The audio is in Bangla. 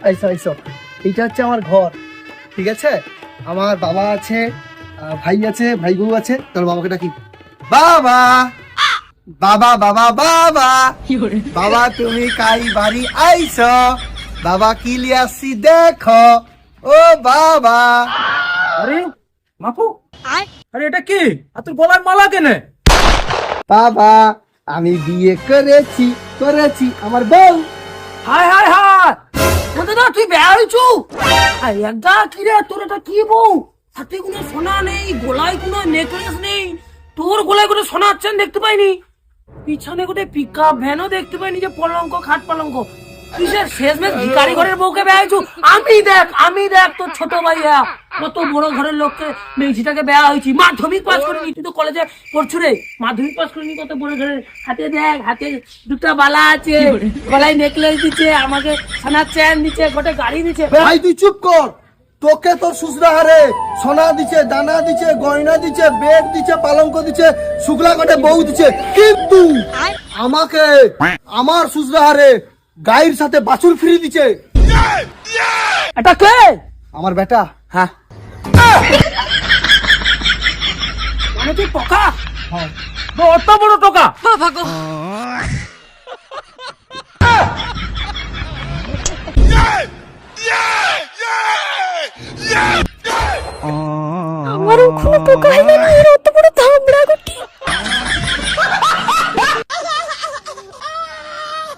আইসো আইসো, এইটা হচ্ছে আমার ঘর, ঠিক আছে? আমার বাবা আছে, ভাই আছে, ভাই বউ আছে। তোর বাবাকে ডাকি, বাবা বাবা বাবা বাবা বাবা, তুমি কাই বাড়ি আইছো? বাবা কি লিয়াছি দেখো, ও বাবা। আরে মাপু, আরে এটা কি? আর তোর গলায় মালা কেনে? বাবা আমি বিয়ে করেছি, করেছি আমার বউ। হায় হায় হায়, বলতে না তুই বেয়া হয়েছু? একটা কি রে তোর, এটা কি বউ? হাতে কোনো সোনা নেই, গলায় কোনো নেকলেস নেই, তোর গলায় কোনো সোনার চেন দেখতে পাইনি, পিছনে কোনো পিকআপ ভ্যানও দেখতে পাইনি, যে পলঙ্ক খাট পলঙ্ক, কিসের শেষমেশ ভিখারি ঘরের বউকে বেয়া হয়েছু? আমি দেখ তোর ছোট ভাইয়া কত বড় ঘরের লোককে মেয়েছিটাকে বেয়া হয়েছি, মাধ্যমিক পাস করিনি, তুই তো কলেজে পড়ছু রে, মাধ্যমিক পাস করিনি, কত বড় ঘরের, হাতে দেখ, হাতে দুটা বালা আছে, গলায় নেকলেস দিচ্ছে, আমাকে সোনার চেন দিচ্ছে, গোটে গাড়ি দিচ্ছে। ভাই তুই চুপ কর, তোকে তোর শ্বশুরা হারে সোনা দিচ্ছে, দানা দিচ্ছে, গয়না দিচ্ছে, বেড দিচ্ছে, পালঙ্ক দিচ্ছে, শুক্লা কাটে বউ দিচ্ছে, কিন্তু আমাকে আমার শ্বশুরা হারে গায়ের সাথে বাছুর ফ্রি দিচ্ছে। এটা কে? আমার বেটা। হ্যাঁ, মানে তুই টকা? হ্যাঁ। অত বড় টকা? আমারও কোনো টাকা হয়নি,